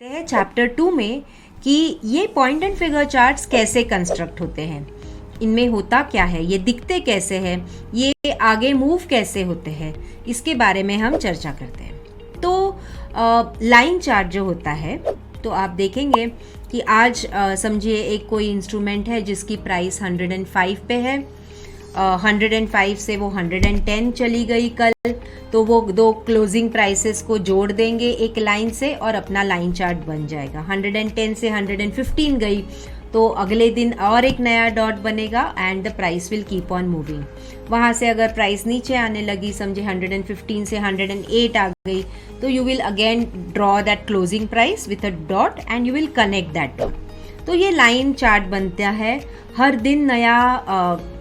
देखते हैं चैप्टर 2 में कि ये पॉइंट एंड फिगर चार्ट्स कैसे कंस्ट्रक्ट होते हैं, इनमें होता क्या है, ये दिखते कैसे हैं, ये आगे मूव कैसे होते हैं, इसके बारे में हम चर्चा करते हैं। तो लाइन चार्ट जो होता है, तो आप देखेंगे कि आज समझिए एक कोई इंस्ट्रूमेंट है जिसकी प्राइस 105 पे है, 105 से वो 110 चली गई कल, तो वो दो क्लोजिंग प्राइसेस को जोड़ देंगे एक लाइन से और अपना लाइन चार्ट बन जाएगा। 110 से 115 गई तो अगले दिन और एक नया डॉट बनेगा and the price will keep on moving. वहाँ से अगर प्राइस नीचे आने लगी, समझे 115 से 108 आ गई, तो you will again draw that closing price with a dot and you will connect that dot. तो ये लाइन चार्ट बनता है, हर दिन नया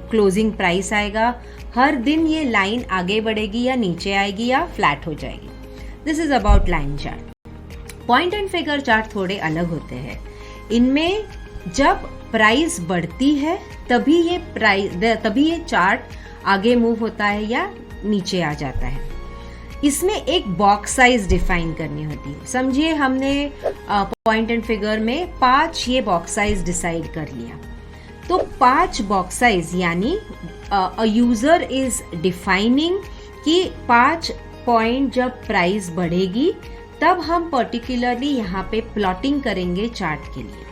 क्लोजिंग प्राइस आएगा, हर दिन ये लाइन आगे बढ़ेगी या नीचे आएगी या फ्लैट हो जाएगी। This is about line chart. Point and figure chart थोड़े अलग होते हैं। इनमें जब प्राइस बढ़ती है तभी ये चार्ट आगे मूव होता है या नीचे आ जाता है। इसमें एक बॉक्स साइज डिफाइन करनी होती है। समझिए हमने पॉइंट एंड फिगर में 5 ये बॉक्स साइज डिसाइड कर लिया, तो 5 बॉक्स साइज यानी अ यूजर इज डिफाइनिंग कि 5 पॉइंट जब प्राइस बढ़ेगी तब हम पर्टिकुलरली यहाँ पे प्लॉटिंग करेंगे चार्ट के लिए,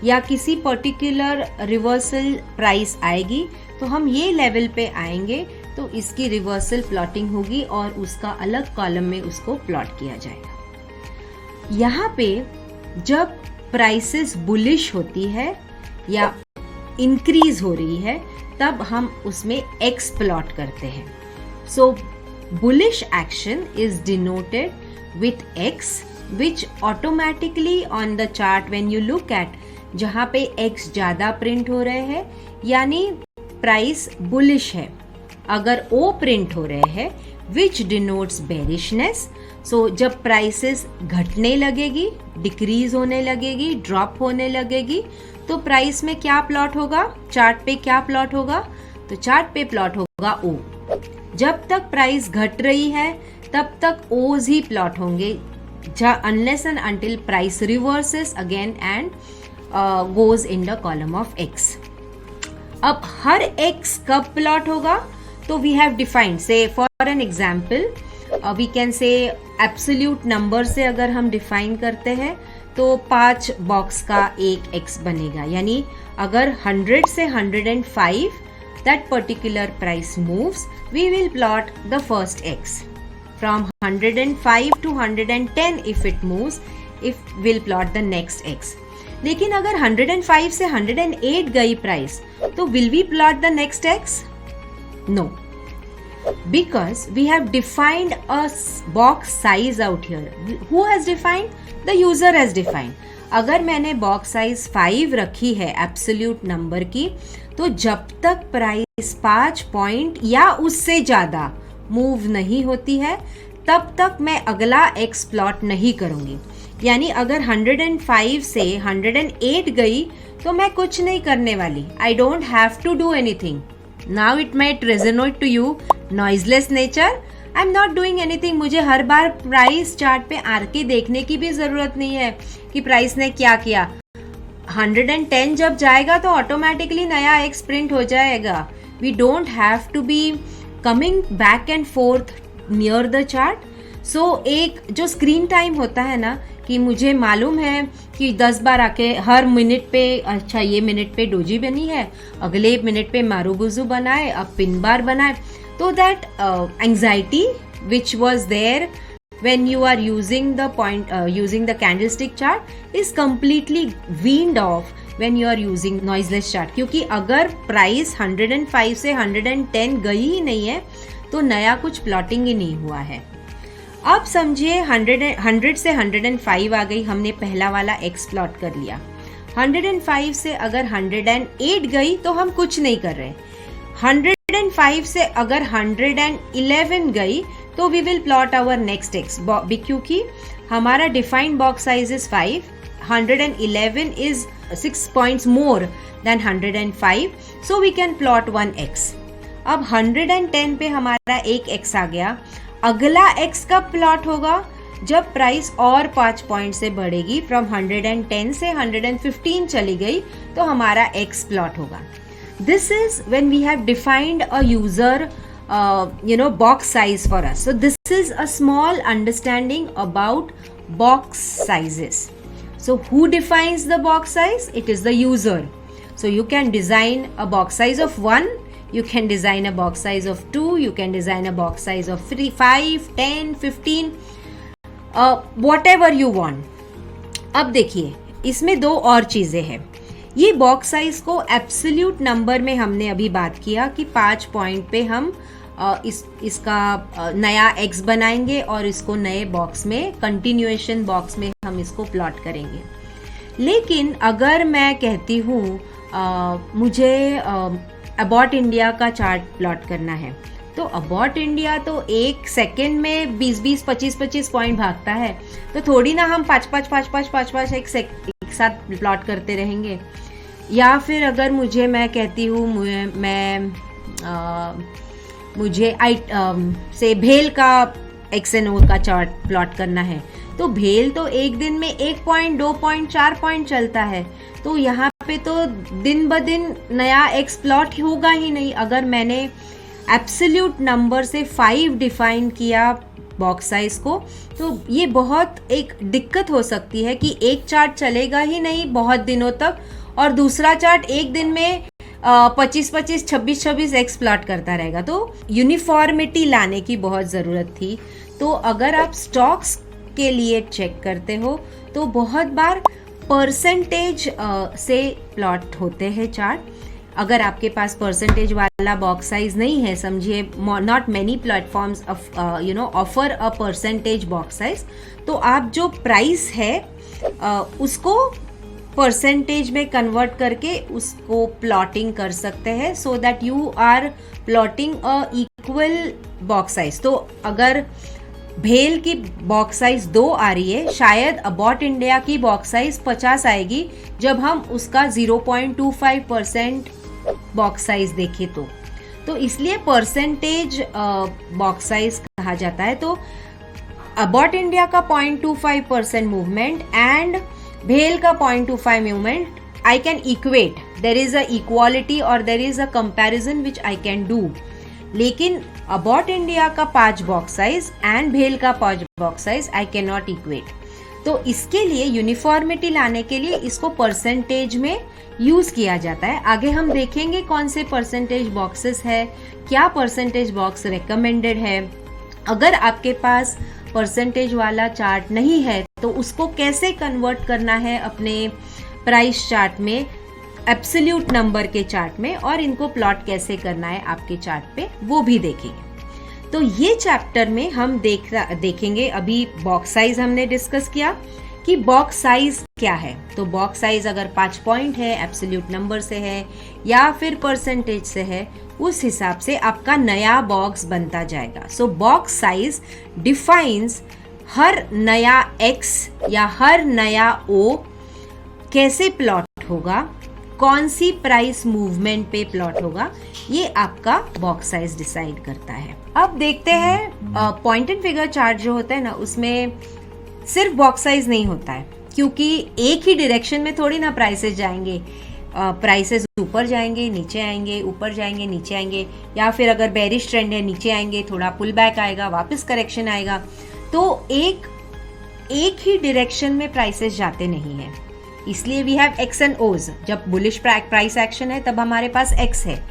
या किसी पर्टिकुलर रिवर्सल प्राइस आएगी तो हम ये लेवल पे आएंगे तो इसकी रिवर्सल प्लॉटिंग होगी और उसका अलग कॉलम में उसको प्लॉट किया जाएगा। यहाँ पे जब प्राइसेस बुलिश होती है या इंक्रीज हो रही है तब हम उसमें एक्स प्लॉट करते हैं। So bullish action is denoted with X which automatically on the chart when you look at, जहां पे एक्स ज्यादा प्रिंट हो रहे हैं यानी प्राइस बुलिश है। अगर ओ प्रिंट हो रहे हैं विच डिनोट्स बेरिशनेस, सो जब प्राइसेस घटने लगेगी, डिक्रीज होने लगेगी, ड्रॉप होने लगेगी, तो प्राइस में क्या प्लॉट होगा, चार्ट पे क्या प्लॉट होगा, तो चार्ट पे प्लॉट होगा ओ। जब तक प्राइस घट रही है तब तक ओज ही प्लॉट होंगे, unless and until price reverses again and goes in the column of X. अब हर एक्स कब प्लॉट होगा, तो we have defined, say for an example we can say absolute number से अगर हम डिफाइन करते हैं तो 5 बॉक्स का एक एक्स बनेगा, यानी अगर 100 से 105 that particular price moves, we will plot the first X. From 105 to 110 if it moves, if will plot the next X. लेकिन अगर 105 से 108 गई प्राइस, तो will we plot the next X? No, because we have defined a box size out here. Who has defined? The user has defined. अगर मैंने box size 5 रखी है absolute number की, तो जब तक प्राइस 5 पॉइंट या उससे ज्यादा मूव नहीं होती है तब तक मैं अगला एक्स प्लॉट नहीं करूंगी। यानी अगर 105 से 108 गई तो मैं कुछ नहीं करने वाली, I don't have to do anything. Now it might resonate to you, noiseless nature. I'm not doing anything. मुझे हर बार प्राइस चार्ट पे आके देखने की भी जरूरत नहीं है कि प्राइस ने क्या किया। 110 जब जाएगा तो ऑटोमेटिकली नया एक्स प्रिंट हो जाएगा। We don't have to be coming back and forth near the chart. So एक जो स्क्रीन टाइम होता है ना, कि मुझे मालूम है कि 10 बार आके हर मिनट पे, अच्छा ये मिनट पे डोजी बनी है, अगले मिनट पे मारूबुजू बनाए, अब पिन बार बनाए, तो that anxiety which was there when you are using the candlestick chart is completely weaned off when you are using noiseless chart। क्योंकि अगर प्राइस 105 से 110 गई ही नहीं है तो नया कुछ प्लॉटिंग ही नहीं हुआ है। अब समझिए 100 से 105 आ गई, हमने पहला वाला एक्स प्लॉट कर लिया। 105 से अगर 108 गई तो हम कुछ नहीं कर रहे। 105 से अगर 111 गई तो we will plot our next X, क्योंकि हमारा defined box size is 5, 111 is 6 points more than 105, so we can plot 1 X. अब 110 पे हमारा एक एक्स आ गया, अगला एक्स कब प्लॉट होगा, जब प्राइस और 5 पॉइंट से बढ़ेगी, फ्रॉम 110 से 115 चली गई, तो हमारा एक्स प्लॉट होगा. This is when we have defined a user box size for us. So this is a small understanding about box sizes. So who defines the box size? It is the user. So you can design a box size of 1, you can design a box size of 2, you can design a box size of 3, 5, 10, 15, whatever you want. अब देखिए, इसमें दो और चीज़ें हैं. ये box size को absolute number में हमने अभी बात किया कि 5 पॉइंट पे हम इसका नया एक्स बनाएंगे और इसको नए बॉक्स में, कंटिन्यूएशन बॉक्स में हम इसको प्लॉट करेंगे. लेकिन अगर मैं कहती हूँ मुझे अबाउट इंडिया का चार्ट प्लॉट करना है, तो अबाउट इंडिया तो एक सेकेंड में 20-20, 25-25 पॉइंट भागता है, तो थोड़ी ना हम 5-5 एक साथ प्लॉट करते रहेंगे. या फिर अगर मैं कहती हूँ मुझे से भेल का एक्स एन ओ का चार्ट प्लॉट करना है, तो भेल तो एक दिन में 1 पॉइंट, 2 पॉइंट, 4 पॉइंट चलता है, तो यहाँ पे तो दिन ब दिन नया एक्स प्लॉट होगा ही नहीं. अगर मैंने एब्सोल्यूट नंबर से 5 डिफाइन किया बॉक्स साइज को, तो ये बहुत एक दिक्कत हो सकती है कि एक चार्ट चलेगा ही नहीं बहुत दिनों तक और दूसरा चार्ट एक दिन में 25-25, 26-26 एक्स प्लॉट करता रहेगा. तो यूनिफॉर्मिटी लाने की बहुत ज़रूरत थी. तो अगर आप स्टॉक्स के लिए चेक करते हो तो बहुत बार परसेंटेज से प्लॉट होते हैं चार्ट. अगर आपके पास परसेंटेज वाला बॉक्स साइज नहीं है, समझिए not many platforms offer a percentage box size, तो आप जो प्राइस है उसको परसेंटेज में कन्वर्ट करके उसको प्लॉटिंग कर सकते हैं, so that you are plotting a equal box size. तो अगर भेल की बॉक्स साइज 2 आ रही है, शायद अबाउट इंडिया की बॉक्स साइज 50 आएगी जब हम उसका 0.25% बॉक्स साइज देखें तो इसलिए परसेंटेज बॉक्स साइज कहा जाता है. तो अबाउट इंडिया का 0.25% मूवमेंट एंड भेल का 0.25 movement I can equate. There is a equality और there is a comparison which I can do. लेकिन अबाउट इंडिया का 5 बॉक्स साइज एंड भेल का 5 box size I can not equate. तो इसके लिए यूनिफॉर्मिटी लाने के लिए इसको परसेंटेज में यूज किया जाता है. आगे हम देखेंगे कौन से परसेंटेज बॉक्सेस है, क्या परसेंटेज बॉक्स रिकमेंडेड है. अगर आपके पास परसेंटेज वाला चार्ट नहीं है तो उसको कैसे कन्वर्ट करना है अपने प्राइस चार्ट में, एब्सोल्यूट नंबर के चार्ट में, और इनको प्लॉट कैसे करना है आपके चार्ट पे, वो भी देखेंगे. तो ये चैप्टर में हम देखेंगे. अभी बॉक्स साइज हमने डिस्कस किया कि बॉक्स साइज क्या है. तो बॉक्स साइज अगर 5 पॉइंट है, एब्सोल्यूट नंबर से है या फिर परसेंटेज से है, उस हिसाब से आपका नया बॉक्स बनता जाएगा. सो बॉक्स साइज डिफाइंस हर नया एक्स या हर नया ओ कैसे प्लॉट होगा, कौन सी प्राइस मूवमेंट पे प्लॉट होगा, ये आपका बॉक्स साइज डिसाइड करता है. अब देखते हैं पॉइंट एंड फिगर चार्ट जो होता है ना, उसमें सिर्फ बॉक्स साइज नहीं होता है, क्योंकि एक ही डायरेक्शन में थोड़ी ना प्राइसेस जाएंगे. प्राइसेस ऊपर जाएंगे, नीचे आएंगे, ऊपर जाएंगे, नीचे आएंगे, या फिर अगर बेरिश ट्रेंड है नीचे आएंगे, थोड़ा पुल बैक आएगा, वापस करेक्शन आएगा. तो एक ही डायरेक्शन में प्राइसेस जाते नहीं हैं. इसलिए वी हैव एक्स एंड ओज. जब बुलिश प्राइस एक्शन है तब हमारे पास एक्स है,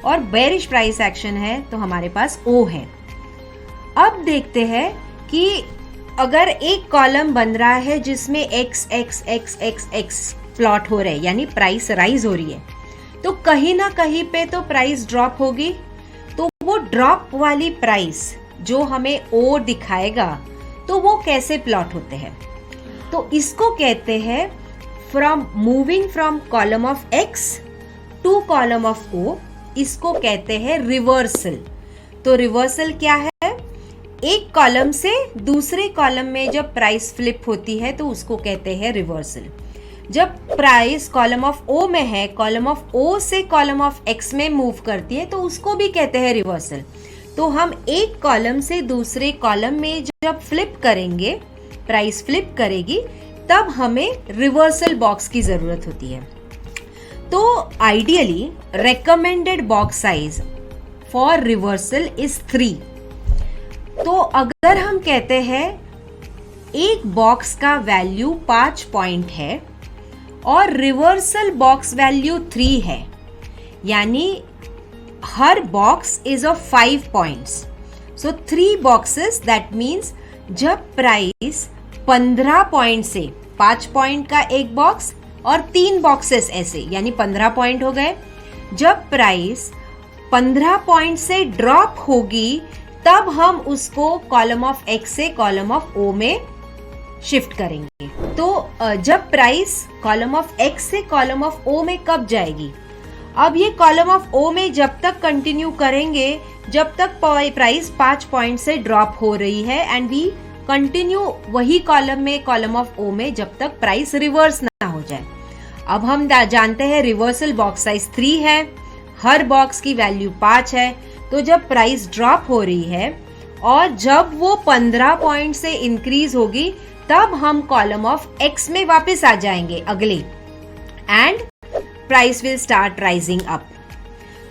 और बेरिश प्राइस एक्शन है तो हमारे पास ओ है. अब देखते हैं कि अगर एक कॉलम बन रहा है जिसमें x x x x x plot हो रहे हैं, यानी प्राइस राइज हो रही है, तो कहीं ना कहीं पे तो प्राइस ड्रॉप होगी. तो वो ड्रॉप वाली प्राइस जो हमें ओ दिखाएगा, तो वो कैसे प्लॉट होते हैं, तो इसको कहते हैं moving from column of X to column of O, इसको कहते हैं रिवर्सल. तो रिवर्सल क्या है? एक कॉलम से दूसरे कॉलम में जब प्राइस फ्लिप होती है तो उसको कहते हैं रिवर्सल. जब प्राइस कॉलम ऑफ ओ में है, कॉलम ऑफ ओ से कॉलम ऑफ एक्स में मूव करती है, तो उसको भी कहते हैं रिवर्सल. तो हम एक कॉलम से दूसरे कॉलम में जब फ्लिप करेंगे प्राइस फ्लिप करेगी तब हमें रिवर्सल बॉक्स की जरूरत होती है। तो ideally recommended box size for reversal is 3। तो अगर हम कहते हैं एक बॉक्स का वैल्यू 5 पॉइंट है और रिवर्सल बॉक्स वैल्यू 3 है, यानी हर box is of 5 points, so 3 boxes, that means जब प्राइस 15 पॉइंट से 5 पॉइंट का एक बॉक्स और 3 बॉक्सेस ऐसे, यानी 15 पॉइंट हो गए। जब प्राइस 15 पॉइंट से ड्रॉप होगी तब हम उसको कॉलम ऑफ एक्स से कॉलम ऑफ ओ में शिफ्ट करेंगे। तो जब प्राइस कॉलम ऑफ एक्स से कॉलम ऑफ ओ में कब जाएगी? अब ये कॉलम ऑफ ओ में जब तक कंटिन्यू करेंगे जब तक प्राइस 5 पॉइंट से ड्रॉप हो रही है, एंड वी कंटिन्यू वही कॉलम में, कॉलम ऑफ ओ में, जब तक प्राइस रिवर्स ना हो जाए। अब हम जानते हैं रिवर्सल बॉक्स साइज 3 है, हर बॉक्स की वैल्यू 5 है। तो जब प्राइस ड्रॉप हो रही है और जब वो 15 पॉइंट से इंक्रीज होगी तब हम कॉलम ऑफ एक्स में वापस आ जाएंगे अगले, and price will start rising up.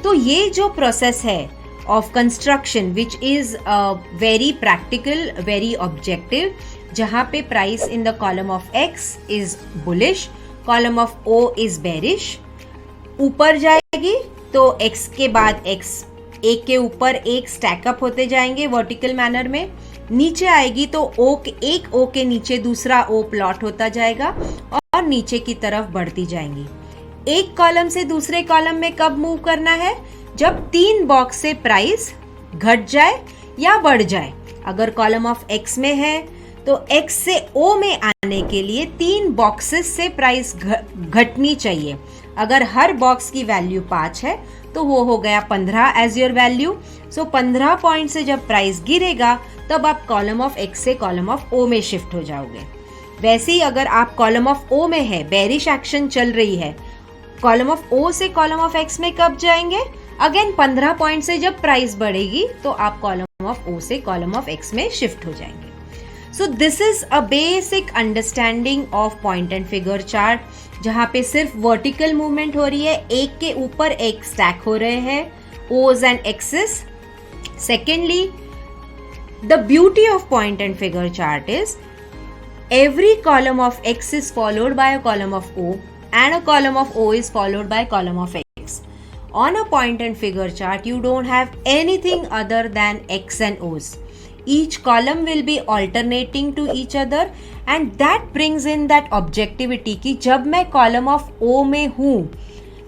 तो ये जो प्रोसेस है of construction which is very practical, very objective, जहां पे price in the column of X is bullish, column of O is bearish. ऊपर जाएगी तो एक्स के बाद एक्स एक के ऊपर एक स्टैकअप होते जाएंगे वर्टिकल मैनर में। नीचे आएगी तो एक ओ के नीचे दूसरा ओ प्लॉट होता जाएगा और नीचे की तरफ बढ़ती जाएंगी। एक कॉलम से दूसरे कॉलम में कब मूव करना है? जब 3 बॉक्स से प्राइस घट जाए या बढ़ जाए। अगर कॉलम ऑफ एक्स में है तो एक्स से ओ में आने के लिए 3 बॉक्सेस से प्राइस घटनी चाहिए। अगर हर बॉक्स की वैल्यू 5 है तो वो हो गया 15 as your value. So 15 point से जब प्राइस गिरेगा तब आप कॉलम ऑफ एक्स से कॉलम ऑफ ओ में शिफ्ट हो जाओगे। वैसे ही अगर आप कॉलम ऑफ ओ में है, बेरिश एक्शन चल रही है, कॉलम ऑफ ओ से कॉलम ऑफ एक्स में कब जाएंगे? अगेन 15 पॉइंट से जब प्राइस बढ़ेगी तो आप कॉलम ऑफ ओ से कॉलम ऑफ एक्स में शिफ्ट हो जाएंगे। So this is a basic understanding of point and figure chart, जहां पे सिर्फ वर्टिकल मूवमेंट हो रही है, एक के ऊपर एक स्टैक हो रहे हैं O's and X's. Secondly, the beauty of point and figure chart is every column of x is followed by a column of o and a column of o is followed by a column of x. On a point and figure chart, you don't have anything other than x and o's. Each column will be alternating to each other and that brings in that objectivity कि जब मैं column of o में हूँ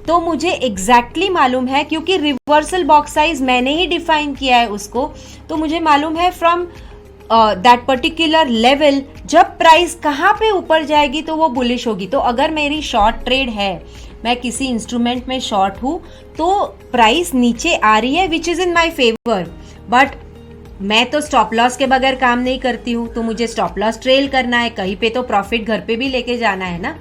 तो मुझे exactly मालूम है, क्योंकि रिवर्सल बॉक्स साइज मैंने ही डिफाइन किया है उसको, तो मुझे मालूम है फ्रॉम दैट पर्टिकुलर लेवल जब प्राइस कहाँ पे ऊपर जाएगी तो वो बुलिश होगी। तो अगर मेरी शॉर्ट ट्रेड है, मैं किसी इंस्ट्रूमेंट में शॉर्ट हूँ तो प्राइस नीचे आ रही है which is in my favour, but मैं तो स्टॉप लॉस के बगैर काम नहीं करती हूँ, तो मुझे स्टॉप लॉस ट्रेल करना है, कहीं पे तो प्रॉफिट घर पे भी लेके जाना है ना।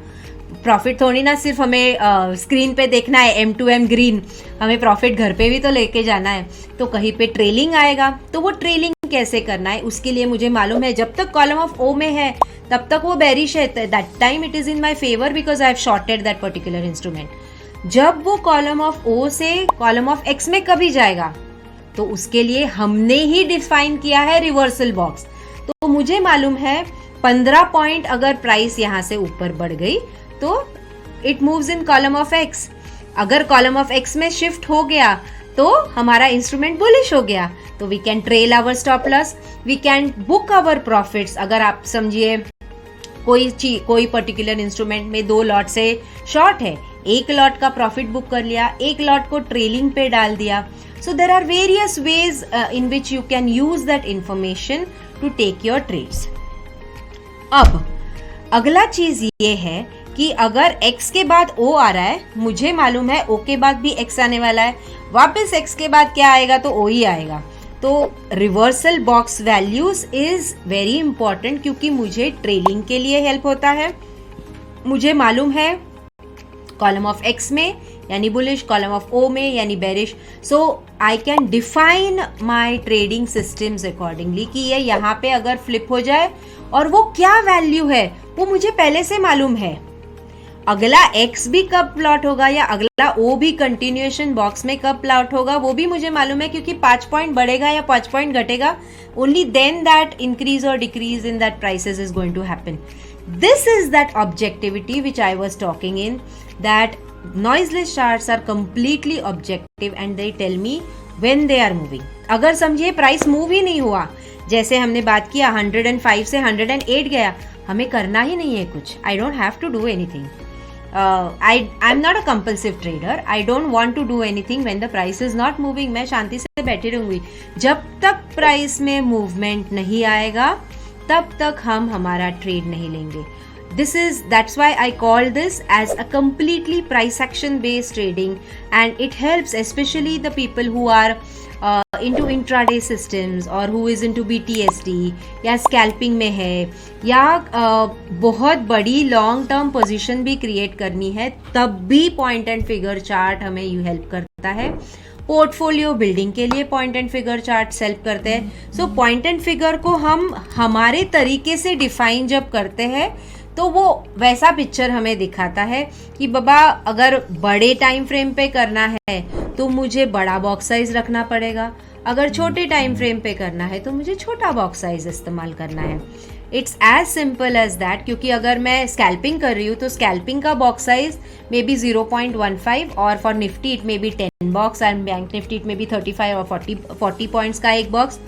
प्रॉफिट थोड़ी ना सिर्फ हमें स्क्रीन पे देखना है M2M ग्रीन, हमें प्रॉफिट घर पे भी तो लेके जाना है। तो कहीं पे ट्रेलिंग आएगा, तो वो ट्रेलिंग कैसे करना है उसके लिए मुझे मालूम है जब तक कॉलम ऑफ ओ में है तब तक वो बेरिश है, that time it is in my favour because I have shorted that particular instrument. जब वो कॉलम ऑफ ओ से कॉलम ऑफ एक्स में कभी जाएगा तो उसके लिए हमने ही डिफाइन किया है रिवर्सल बॉक्स। तो मुझे मालूम है 15 पॉइंट अगर प्राइस यहाँ से ऊपर बढ़ गई तो it moves in column of X. अगर कॉलम ऑफ एक्स में शिफ्ट हो गया तो हमारा इंस्ट्रूमेंट बुलिश हो गया, तो we can trail our stop loss, we can book our profits. अगर आप समझिए कोई पर्टिकुलर इंस्ट्रूमेंट में 2 लॉट से शॉर्ट है, एक लॉट का प्रॉफिट बुक कर लिया, एक लॉट को ट्रेलिंग पे डाल दिया। So there are various ways in which you can use that information to take your trades. अब अगला चीज ये है कि अगर x के बाद o आ रहा है, मुझे मालूम है o के बाद भी x आने वाला है, वापस x के बाद क्या आएगा तो o ही आएगा। तो reversal box values is very important क्योंकि मुझे ट्रेलिंग के लिए हेल्प होता है। मुझे मालूम है कॉलम ऑफ x में यानी बुलिश, कॉलम ऑफ ओ में यानी bearish. So I can define my trading systems accordingly कि ये यहाँ पे अगर फ्लिप हो जाए और वो क्या वैल्यू है वो मुझे पहले से मालूम है. अगला x भी कब प्लॉट होगा या अगला o भी कंटिन्यूएशन बॉक्स में कब प्लॉट होगा वो भी मुझे मालूम है, क्योंकि 5 पॉइंट बढ़ेगा या 5 पॉइंट घटेगा, ओनली देन दैट इंक्रीज और decrease in that prices is going to happen. This is that objectivity which I was talking in, that noiseless charts are completely objective and they tell me when they are moving. अगर समझिए price move ही नहीं हुआ, जैसे हमने बात किया 105 से 108 गया, हमें करना ही नहीं है कुछ. I don't have to do anything. I'm not a compulsive trader. I don't want to do anything when the price is not moving. मैं शांति से बैठी रहूंगी. जब तक प्राइस में मूवमेंट नहीं आएगा तब तक हम हमारा ट्रेड नहीं लेंगे. That's why I call this as a completely price action based trading, and it helps especially the people who are into intraday systems or who is into BTSD या scalping में है या बहुत बड़ी लॉन्ग टर्म पोजीशन भी create करनी है, तब भी पॉइंट एंड फिगर चार्ट हमें यू हेल्प करता है. पोर्टफोलियो बिल्डिंग के लिए point and figure chart help करते हैं. सो पॉइंट एंड फिगर को हम हमारे तरीके से डिफाइन जब करते हैं तो वो वैसा पिक्चर हमें दिखाता है कि बाबा अगर बड़े टाइम फ्रेम पे करना है तो मुझे बड़ा बॉक्स साइज रखना पड़ेगा, अगर छोटे टाइम फ्रेम पे करना है तो मुझे छोटा बॉक्स साइज इस्तेमाल करना है. It's as simple as that. क्योंकि अगर मैं स्कैल्पिंग कर रही हूँ तो स्कैल्पिंग का बॉक्स साइज मे बी 0.15 और for Nifty it may be 10 box and bank Nifty it may be 35 और 40 पॉइंट्स का एक बॉक्स.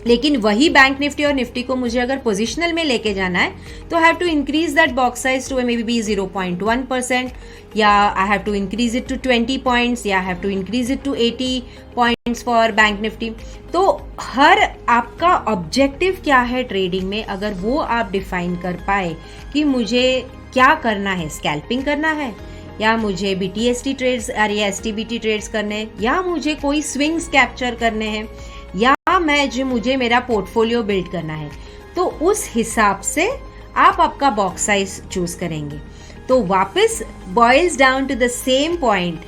लेकिन वही बैंक निफ्टी और निफ्टी को मुझे अगर पोजिशनल में लेके जाना है तो I have to increase that box size to may be 0.1%, या I have to increase it to 20 points, या I have to increase it to 80 points for bank Nifty. तो हर आपका ऑब्जेक्टिव क्या है ट्रेडिंग में, अगर वो आप डिफाइन कर पाए कि मुझे क्या करना है, स्कैल्पिंग करना है या मुझे BTSD ट्रेड्स या STBT ट्रेड्स करने हैं या मुझे कोई स्विंग्स कैप्चर करने हैं या मुझे मेरा पोर्टफोलियो बिल्ड करना है, तो उस हिसाब से आप आपका बॉक्स साइज चूज करेंगे. तो वापस boils down to the same point,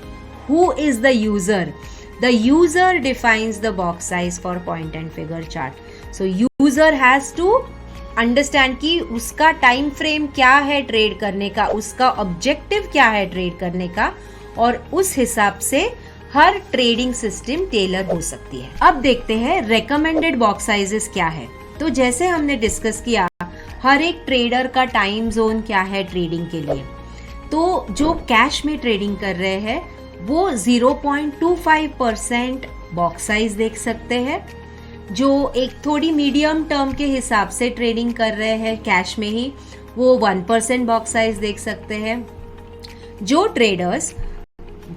who is the user? The user defines the box size for point and figure chart. So user has to understand कि उसका टाइम फ्रेम क्या है trade करने का, उसका ऑब्जेक्टिव क्या है ट्रेड करने का, और उस हिसाब से हर ट्रेडिंग सिस्टम टेलर हो सकती है. अब देखते हैं रेकमेंडेड बॉक्स साइजेस क्या है. तो जैसे हमने डिस्कस किया हर एक ट्रेडर का टाइम जोन क्या है ट्रेडिंग के लिए. तो जो कैश में ट्रेडिंग कर रहे हैं वो 0.25% बॉक्स साइज देख सकते हैं. जो एक थोड़ी मीडियम टर्म के हिसाब से ट्रेडिंग कर रहे हैं कैश में ही, वो 1% बॉक्स साइज देख सकते हैं. जो ट्रेडर्स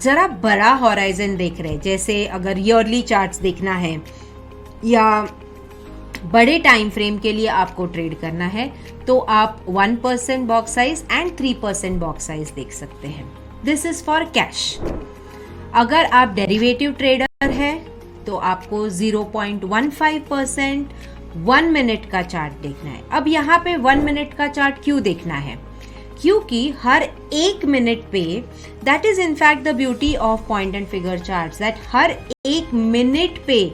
जरा बड़ा हॉराइजन देख रहे हैं, जैसे अगर ईयरली चार्ट्स देखना है या बड़े टाइम फ्रेम के लिए आपको ट्रेड करना है, तो आप 1% box size and 3% box size देख सकते हैं. This is for cash. अगर आप डेरिवेटिव ट्रेडर है तो आपको 0.15% 1 मिनट का चार्ट देखना है. अब यहाँ पे 1 मिनट का चार्ट क्यों देखना है? क्योंकि हर 1 मिनट पे, that is in fact the beauty of point and figure charts, that her 1 minute पे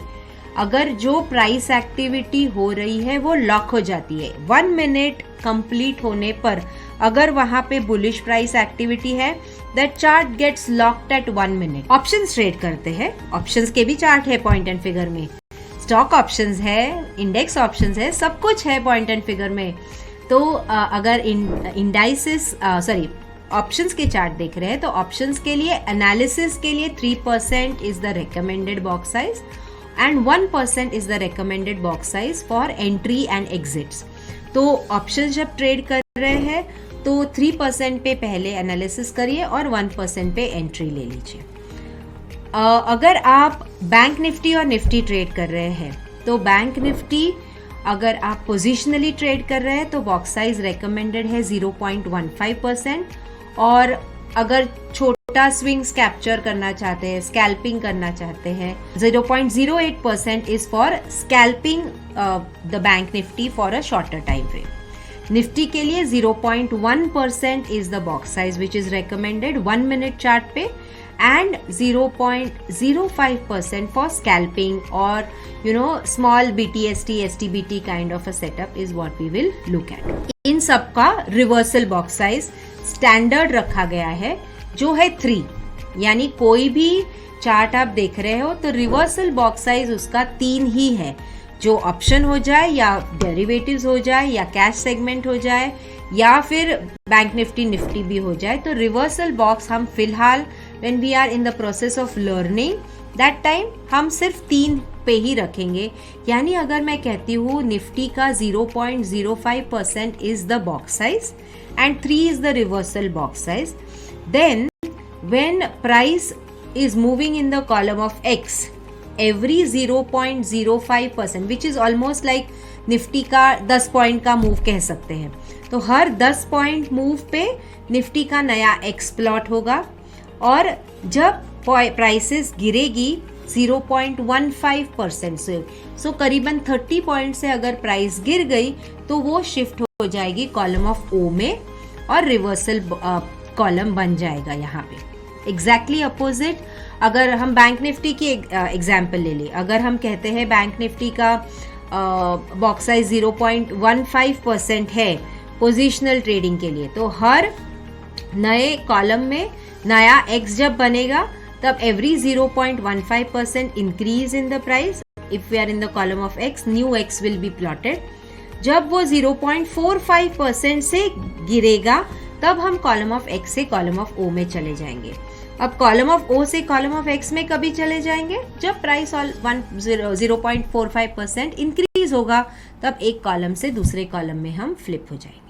अगर जो प्राइस एक्टिविटी हो रही है वो लॉक हो जाती है. 1 मिनट कंप्लीट होने पर अगर वहां पे बुलिश प्राइस एक्टिविटी है, that chart gets locked at 1 minute. Options trade करते हैं, ऑप्शंस के भी चार्ट है पॉइंट एंड फिगर में, स्टॉक ऑप्शंस है, इंडेक्स ऑप्शंस है, सब कुछ है पॉइंट एंड फिगर में. तो अगर ऑप्शंस के चार्ट देख रहे हैं तो ऑप्शंस के लिए एनालिसिस के लिए 3% is the recommended box size and 1% is the recommended box size for entry and exits. तो ऑप्शंस जब ट्रेड कर रहे हैं तो 3% पे पहले एनालिसिस करिए और 1% पे एंट्री ले लीजिए. अगर आप बैंक निफ्टी और निफ्टी ट्रेड कर रहे हैं तो बैंक निफ्टी अगर आप पोजिशनली ट्रेड कर रहे हैं तो बॉक्स साइज रेकमेंडेड है 0.15%, और अगर छोटा स्विंग्स कैप्चर करना चाहते हैं, स्कैल्पिंग करना चाहते हैं, 0.08% is for scalping the bank Nifty for a shorter time frame. Nifty के लिए 0.1% is the box size which is recommended 1 minute chart पे, and 0.05% for scalping or small BTST STBT kind of a setup is what we will look at. इन सब का reversal box size standard रखा गया है जो है 3, यानी कोई भी चार्ट आप देख रहे हो तो रिवर्सल बॉक्स साइज उसका 3 ही है, जो ऑप्शन हो जाए या डेरिवेटिव्स हो जाए या कैश सेगमेंट हो जाए या फिर बैंक निफ्टी भी हो जाए। तो रिवर्सल बॉक्स हम फिलहाल when we are in the process of learning that time हम सिर्फ 3 पे ही रखेंगे। यानी अगर मैं कहती हूँ निफ्टी का 0.05% is the box size and 3 is the reversal box size, then when price is moving in the column of X, every 0.05% which is almost like Nifty का 10 पॉइंट का मूव कह सकते हैं, तो हर 10 पॉइंट मूव पे निफ्टी का नया X plot होगा और जब प्राइसेस गिरेगी 0.15% से, सो करीबन 30 पॉइंट से अगर प्राइस गिर गई तो वो शिफ्ट हो जाएगी कॉलम ऑफ O में और रिवर्सल कॉलम बन जाएगा यहाँ पे। एग्जैक्टली अपोजिट अगर हम बैंक निफ्टी की एग्जाम्पल ले लें, अगर हम कहते हैं बैंक निफ्टी का बॉक्स साइज 0.15% है पोजिशनल ट्रेडिंग के लिए, तो हर नए कॉलम में नया एक्स जब बनेगा तब every 0.15% increase in the price, if we are in the column of X new X will be plotted. जब वो 0.45% से गिरेगा तब हम कॉलम ऑफ एक्स से कॉलम ऑफ ओ में चले जाएंगे। अब कॉलम ऑफ ओ से कॉलम ऑफ एक्स में कभी चले जाएंगे जब प्राइस 0.45% इंक्रीज होगा, तब एक कॉलम से दूसरे कॉलम में हम फ्लिप हो जाएंगे।